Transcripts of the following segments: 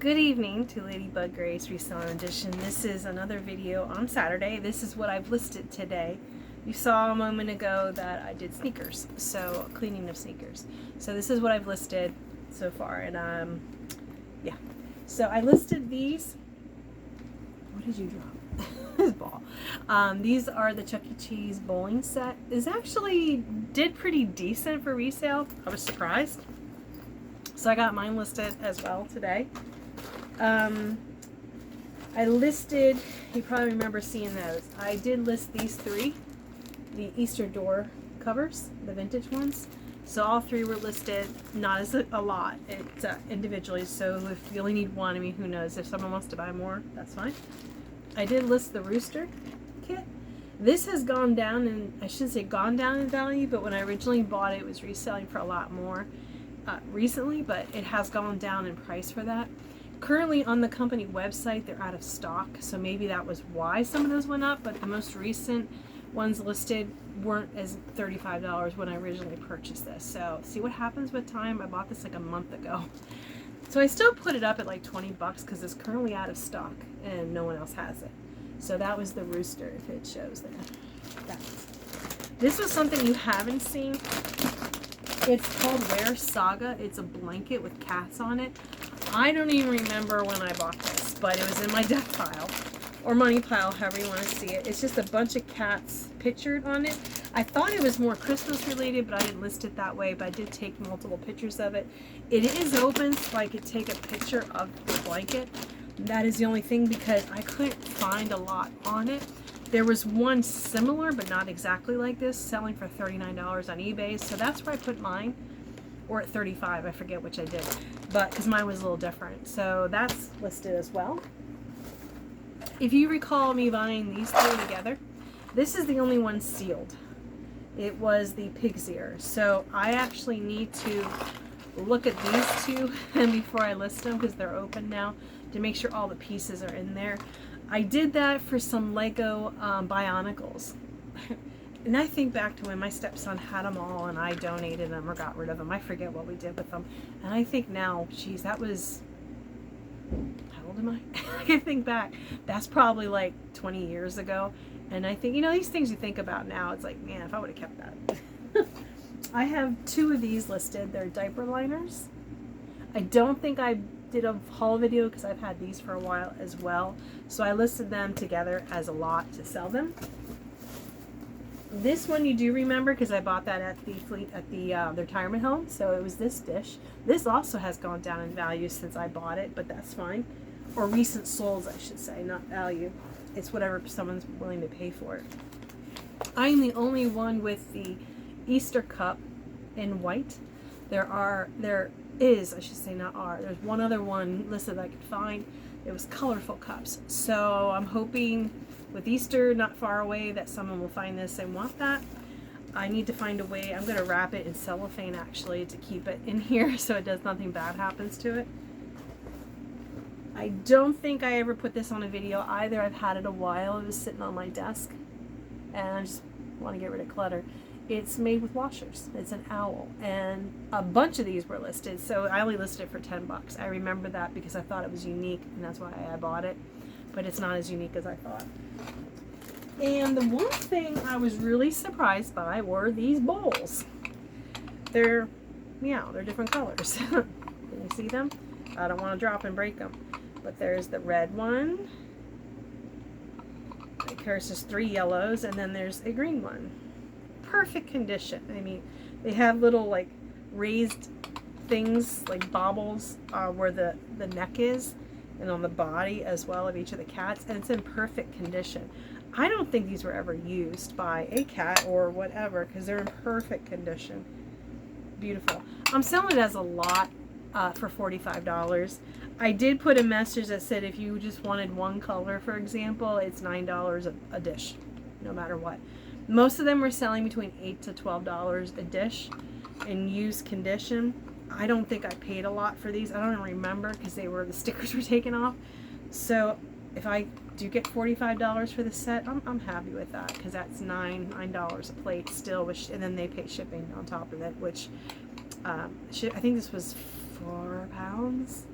Good evening to Ladybug Grace Reselling Edition. This is another video on Saturday. This is what I've listed today. You saw a moment ago that I did sneakers, so cleaning of sneakers. So this is what I've listed so far, and yeah. So I listed these. What did you drop? This ball. These are the Chuck E. Cheese bowling set. This actually did pretty decent for resale. I was surprised. So I got mine listed as well today. I listed, you probably remember seeing those. I did list these three, the Easter door covers, the vintage ones. So all three were listed, not as a lot, it's individually. So if you only need one, I mean, who knows? If someone wants to buy more, that's fine. I did list the rooster kit. This has gone down, and I shouldn't say gone down in value, but when I originally bought it, it was reselling for a lot more recently, but it has gone down in price for that. Currently on the company website, they're out of stock, so maybe that was why some of those went up, but the most recent ones listed weren't as $35 when I originally purchased this. So see what happens with time. I bought this like a month ago. So I still put it up at like 20 bucks because it's currently out of stock and no one else has it. So that was the rooster, if it shows there. This was something you haven't seen. It's called Wear Saga. It's a blanket with cats on it. I don't even remember when I bought this, but it was in my death pile or money pile, however you want to see it. It's just a bunch of cats pictured on it. I thought it was more Christmas related, but I didn't list it that way, but I did take multiple pictures of it. It is open, so I could take a picture of the blanket. That is the only thing, because I couldn't find a lot on it. There was one similar, but not exactly like this, selling for $39 on eBay, so that's where I put mine. Or at 35, I forget which I did, but because mine was a little different. So that's listed as well. If you recall me buying these three together, this is the only one sealed. It was the pig's ear. So I actually need to look at these two and before I list them, because they're open now, to make sure all the pieces are in there. I did that for some Lego Bionicles. And I think back to when my stepson had them all and I donated them or got rid of them. I forget what we did with them. And I think now, geez, that was, how old am I? I can think back. That's probably like 20 years ago. And I think, you know, these things you think about now, it's like, man, if I would have kept that. I have two of these listed. They're diaper liners. I don't think I did a haul video because I've had these for a while as well. So I listed them together as a lot to sell them. This one you do remember because I bought that at the retirement home. So it was this dish. This also has gone down in value since I bought it, but that's fine. Or recent souls, I should say, not value. It's whatever someone's willing to pay for it. I'm the only one with the Easter cup in white. There is, I should say not are, there's one other one listed that I could find. It was colorful cups. So I'm hoping with Easter not far away that someone will find this and want that. I need to find a way. I'm going to wrap it in cellophane actually to keep it in here so it does nothing bad happens to it. I don't think I ever put this on a video either. I've had it a while. It was sitting on my desk and I just want to get rid of clutter. It's made with washers. It's an owl, and a bunch of these were listed, so I only listed it for 10 bucks. I remember that because I thought it was unique and that's why I bought it, but it's not as unique as I thought. And the one thing I was really surprised by were these bowls. They're different colors. Can you see them? I don't want to drop and break them. But there's the red one. There's just 3 yellows, and then there's a green one. Perfect condition. I mean, they have little like raised things like baubles where the neck is, and on the body as well of each of the cats, and it's in perfect condition. I don't think these were ever used by a cat or whatever because they're in perfect condition. Beautiful. I'm selling it as a lot for $45. I did put a message that said if you just wanted one color, for example, it's $9 a dish, no matter what. Most of them were selling between $8 to $12 a dish in used condition. I don't think I paid a lot for these. I don't even remember because the stickers were taken off. So if I do get $45 for the set, I'm happy with that because that's $9 a plate still, and then they pay shipping on top of it, which I think this was £4,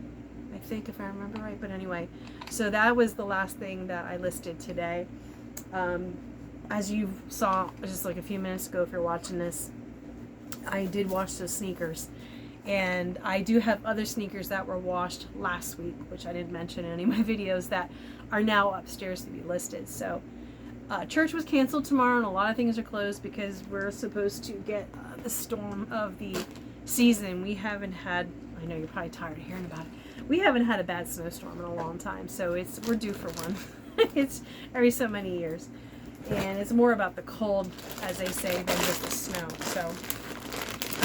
I think, if I remember right. But anyway, so that was the last thing that I listed today. As you saw just like a few minutes ago, if you're watching this, I did wash those sneakers. And I do have other sneakers that were washed last week, which I didn't mention in any of my videos, that are now upstairs to be listed. So church was canceled tomorrow, and a lot of things are closed because we're supposed to get the storm of the season. We haven't had, I know you're probably tired of hearing about it, we haven't had a bad snowstorm in a long time, so we're due for one. It's every so many years, and it's more about the cold, as they say, than just the snow. So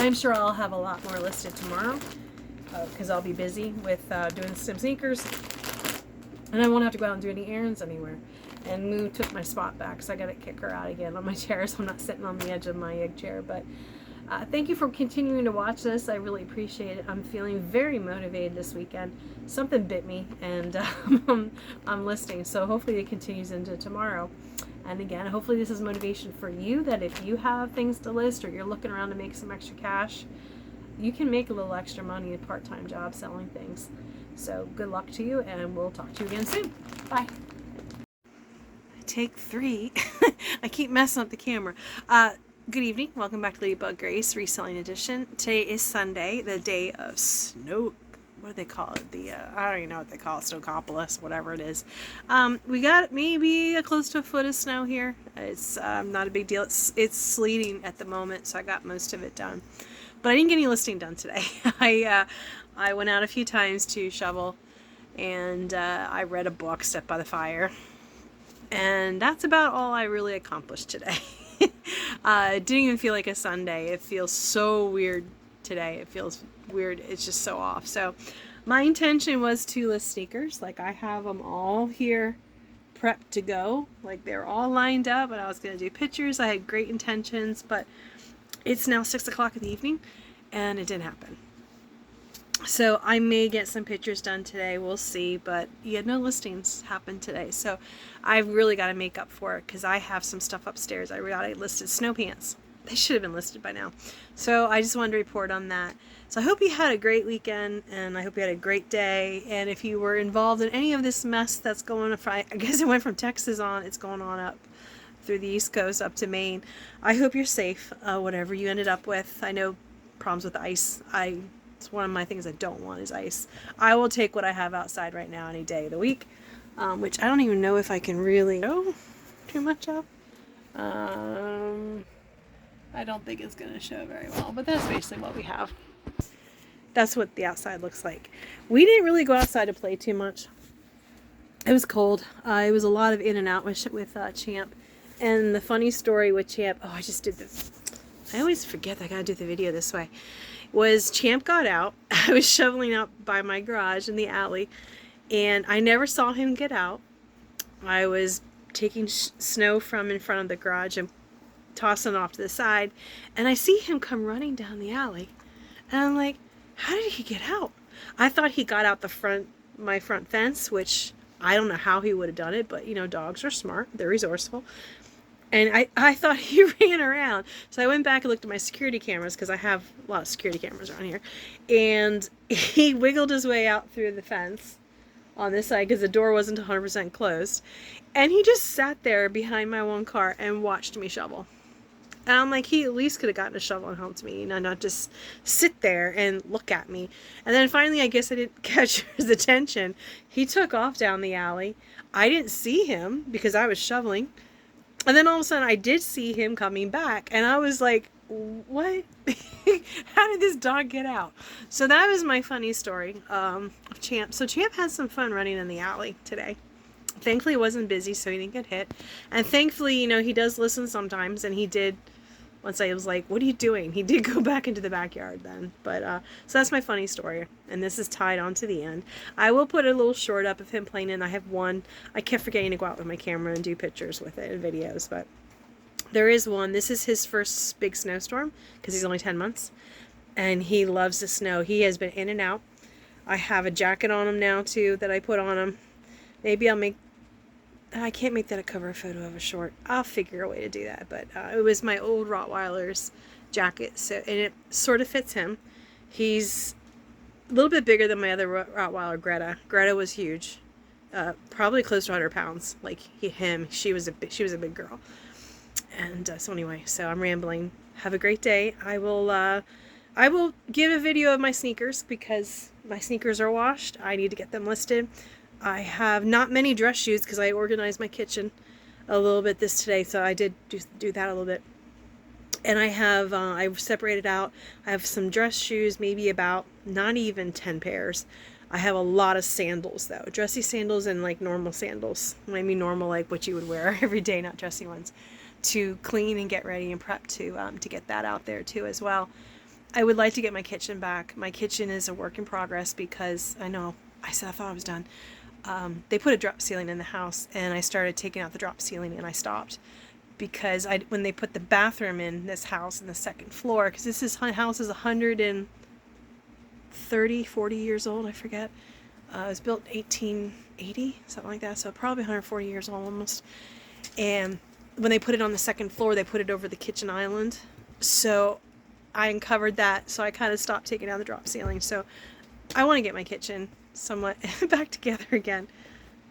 I'm sure I'll have a lot more listed tomorrow because I'll be busy with doing some sneakers, and I won't have to go out and do any errands anywhere. And Moo took my spot back, so I got to kick her out again on my chair, so I'm not sitting on the edge of my egg chair. But thank you for continuing to watch this. I really appreciate it. I'm feeling very motivated this weekend. Something bit me, and I'm listing, so hopefully it continues into tomorrow. And again, hopefully this is motivation for you, that if you have things to list or you're looking around to make some extra cash, you can make a little extra money in a part-time job selling things. So good luck to you, and we'll talk to you again soon. Bye. Take 3. I keep messing up the camera. Good evening. Welcome back to Ladybug Grace Reselling Edition. Today is Sunday, the day of snow. What do they call it? I don't even know what they call it. Snowcopolis, whatever it is. We got maybe close to a foot of snow here. It's not a big deal. It's sleeting at the moment, so I got most of it done. But I didn't get any listing done today. I went out a few times to shovel, and I read a book, Set by the Fire. And that's about all I really accomplished today. It didn't even feel like a Sunday. It feels so weird today. It feels weird. It's just so off. So my intention was to list sneakers. Like, I have them all here prepped to go. Like, they're all lined up, and I was going to do pictures. I had great intentions, but it's now 6 o'clock in the evening, and it didn't happen. So I may get some pictures done today, we'll see, but yeah, no listings happened today. So I've really got to make up for it because I have some stuff upstairs. I listed snow pants. They should have been listed by now. So I just wanted to report on that. So I hope you had a great weekend, and I hope you had a great day. And if you were involved in any of this mess that's going on, I guess it went from Texas on, it's going on up through the East Coast up to Maine. I hope you're safe, whatever you ended up with. I know problems with ice. It's one of my things I don't want is ice. I will take what I have outside right now any day of the week, which I don't even know if I can really go too much of. I don't think it's going to show very well, but that's basically what we have. That's what the outside looks like. We didn't really go outside to play too much. It was cold. It was a lot of in and out with Champ. And the funny story with Champ, I just did this. I always forget that I got to do the video this way. Was Champ got out. I was shoveling out by my garage in the alley, and I never saw him get out. I was taking snow from in front of the garage and tossing it off to the side, and I see him come running down the alley, and I'm like, how did he get out? I thought he got out my front fence, which I don't know how he would have done it, but you know, dogs are smart, they're resourceful. And I thought he ran around. So I went back and looked at my security cameras, because I have a lot of security cameras around here. And he wiggled his way out through the fence on this side, because the door wasn't 100% closed. And he just sat there behind my one car and watched me shovel. And I'm like, he at least could have gotten a shovel and helped me, not just sit there and look at me. And then finally, I guess I didn't catch his attention. He took off down the alley. I didn't see him because I was shoveling. And then all of a sudden I did see him coming back, and I was like, what? How did this dog get out? So that was my funny story of Champ. So Champ had some fun running in the alley today. Thankfully it wasn't busy, so he didn't get hit. And thankfully, you know, he does listen sometimes, and he did, once I was like, what are you doing? He did go back into the backyard then. But so that's my funny story, and this is tied on to the end. I will put a little short up of him playing in. I have one. I kept forgetting to go out with my camera and do pictures with it and videos, but there is one. This is his first big snowstorm, because he's only 10 months, and he loves the snow. He has been in and out. I have a jacket on him now too that I put on him. Maybe I can't make that a cover photo of a short. I'll figure a way to do that. But it was my old Rottweiler's jacket, so, and it sort of fits him. He's a little bit bigger than my other Rottweiler, Greta. Greta was huge, probably close to 100 pounds. Like she was a big girl. And so anyway, so I'm rambling. Have a great day. I will give a video of my sneakers because my sneakers are washed. I need to get them listed. I have not many dress shoes because I organized my kitchen a little bit today, so I did do that a little bit. And I have I've separated out. I have some dress shoes, maybe about not even 10 pairs. I have a lot of sandals though, dressy sandals and like normal sandals. When I mean normal, like what you would wear every day, not dressy ones, to clean and get ready and prep to get that out there too as well. I would like to get my kitchen back. My kitchen is a work in progress because I thought I was done. They put a drop ceiling in the house and I started taking out the drop ceiling and I stopped because when they put the bathroom in this house in the second floor, because house is 40 years old, I forget. It was built 1880, something like that, so probably 140 years old almost. And when they put it on the second floor, they put it over the kitchen island. So I uncovered that, so I kind of stopped taking down the drop ceiling. So I want to get my kitchen somewhat back together again.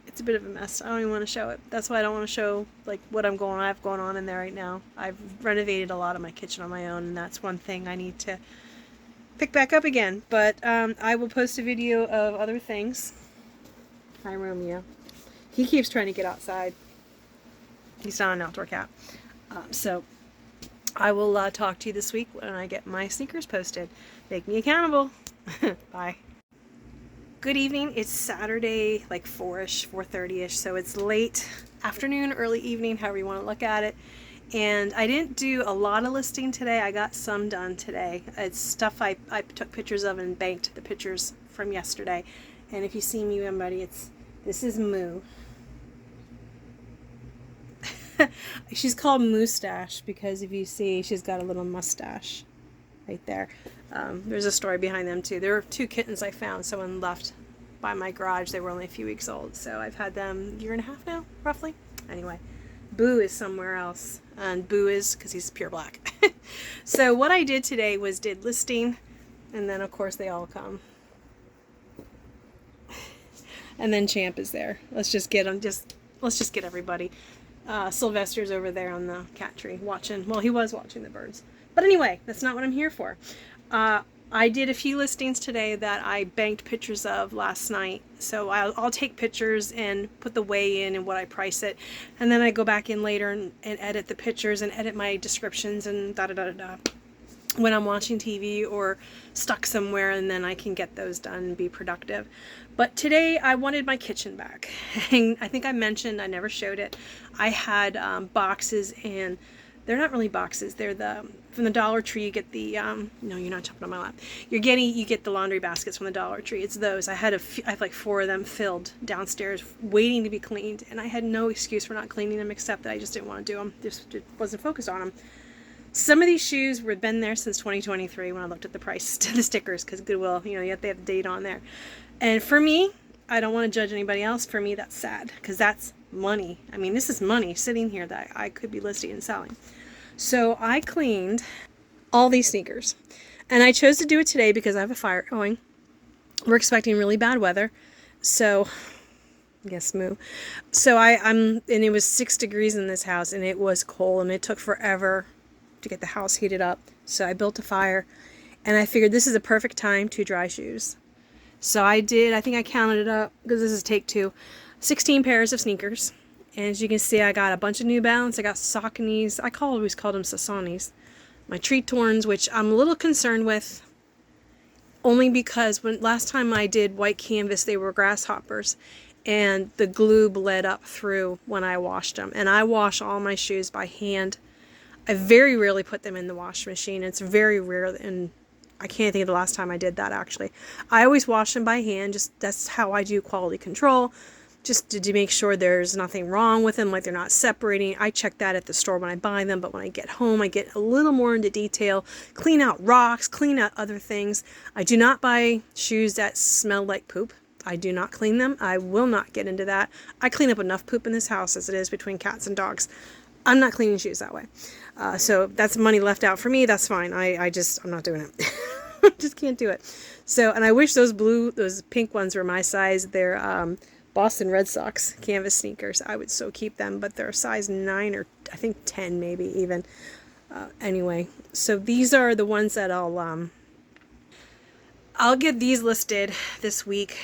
It's a bit of a mess. I don't even want to show it. That's why I don't want to show like what I have going on in there right now. I've renovated a lot of my kitchen on my own, and that's one thing I need to pick back up again. But I will post a video of other things. Hi, Romeo. He keeps trying to get outside. He's not an outdoor cat. So I will talk to you this week when I get my sneakers posted. Make me accountable. Bye. Good evening. It's Saturday, like 4-ish, 4:30-ish, so it's late afternoon, early evening, however you want to look at it. And I didn't do a lot of listing today. I got some done today. It's stuff I took pictures of and banked the pictures from yesterday. And if you see me, everybody, this is Moo. She's called Moustache because if you see, she's got a little mustache right there. There's a story behind them too. There are 2 kittens I found. Someone left by my garage. They were only a few weeks old, so I've had them a year and a half now, roughly. Anyway, Boo is somewhere else, and Boo is because he's pure black. So what I did today was did listing, and then of course they all come. And then Champ is there. Let's just get everybody. Sylvester's over there on the cat tree watching. Well, he was watching the birds. But anyway, that's not what I'm here for. I did a few listings today that I banked pictures of last night. So I'll take pictures and put the weigh in and what I price it. And then I go back in later and edit the pictures and edit my descriptions and da-da-da-da-da when I'm watching TV or stuck somewhere, and then I can get those done and be productive. But today I wanted my kitchen back. And I think I mentioned, I never showed it, I had boxes, and they're not really boxes, they're from the Dollar Tree. You get the no, you're not jumping on my lap. You get the laundry baskets from the Dollar Tree. It's those. I have like 4 of them filled downstairs waiting to be cleaned, and I had no excuse for not cleaning them except that I just didn't want to do them. Just wasn't focused on them. Some of these shoes were been there since 2023 when I looked at the price to the stickers, because Goodwill, you have to have the date on there. And for me, I don't want to judge anybody else. For me, that's sad because that's money. I mean, this is money sitting here that I could be listing and selling. So I cleaned all these sneakers, and I chose to do it today because I have a fire going. We're expecting really bad weather, so yes, Moo. So and it was 6 degrees in this house, and it was cold, and it took forever to get the house heated up. So I built a fire, and I figured this is a perfect time to dry shoes. So I think I counted it up because this is take 2, 16 pairs of sneakers. And as you can see, I got a bunch of New Balance. I got Sauconys. I always called them Sassani's. My Tretorns, which I'm a little concerned with, only because last time I did white canvas, they were grasshoppers, and the glue bled up through when I washed them. And I wash all my shoes by hand. I very rarely put them in the washing machine. It's very rare, and I can't think of the last time I did that, actually. I always wash them by hand. That's how I do quality control, just to make sure there's nothing wrong with them, like they're not separating. I check that at the store when I buy them, but when I get home, I get a little more into detail, clean out rocks, clean out other things. I do not buy shoes that smell like poop. I do not clean them. I will not get into that. I clean up enough poop in this house as it is between cats and dogs. I'm not cleaning shoes that way. So that's money left out for me. That's fine. I'm not doing it. I just can't do it. So, and I wish those pink ones were my size. They're Boston Red Sox canvas sneakers. I would so keep them, but they're size 9 or I think 10 maybe even. Anyway, so these are the ones that I'll get these listed this week.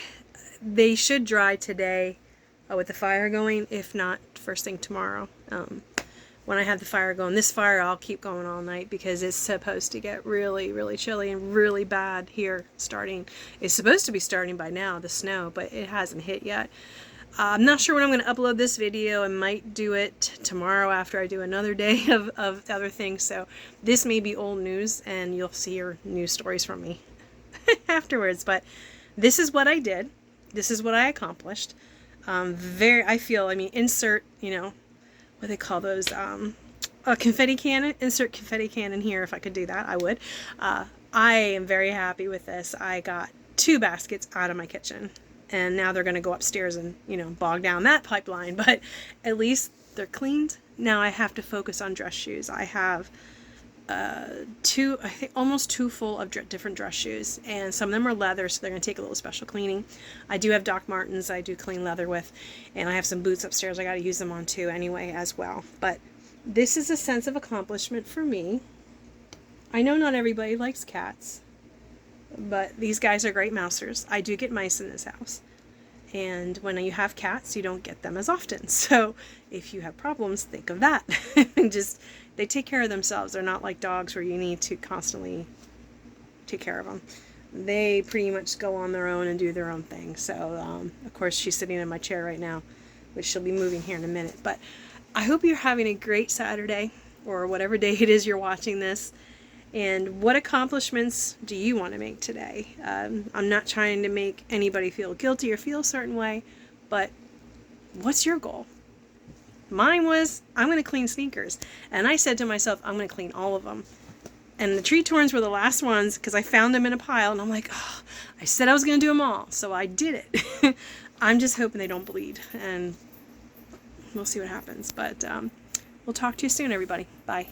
They should dry today with the fire going, if not first thing tomorrow. When I have the fire going. This fire I'll keep going all night because it's supposed to get really, really chilly and really bad here starting. It's supposed to be starting by now, the snow, but it hasn't hit yet. I'm not sure when I'm going to upload this video. I might do it tomorrow after I do another day of other things. So this may be old news and you'll see your news stories from me afterwards. But this is what I did. This is what I accomplished. I feel, insert, what they call those, a confetti cannon. Insert confetti cannon here. If I could do that, I would. I am very happy with this. I got 2 baskets out of my kitchen, and now they're going to go upstairs and, bog down that pipeline, but at least they're cleaned. Now I have to focus on dress shoes. I have almost 2 full of different dress shoes, and some of them are leather, so they're going to take a little special cleaning. I do have Doc Martens I do clean leather with, and I have some boots upstairs I got to use them on too anyway as well. But this is a sense of accomplishment for me. I know not everybody likes cats, but these guys are great mousers. I do get mice in this house, and when you have cats you don't get them as often, so if you have problems, think of that. They take care of themselves. They're not like dogs where you need to constantly take care of them. They pretty much go on their own and do their own thing. So, of course, she's sitting in my chair right now, which she'll be moving here in a minute. But I hope you're having a great Saturday, or whatever day it is you're watching this. And what accomplishments do you want to make today? I'm not trying to make anybody feel guilty or feel a certain way, but what's your goal? Mine was, I'm going to clean sneakers. And I said to myself, I'm going to clean all of them. And the Tretorns were the last ones because I found them in a pile. And I'm like, oh, I said I was going to do them all. So I did it. I'm just hoping they don't bleed. And we'll see what happens. But we'll talk to you soon, everybody. Bye.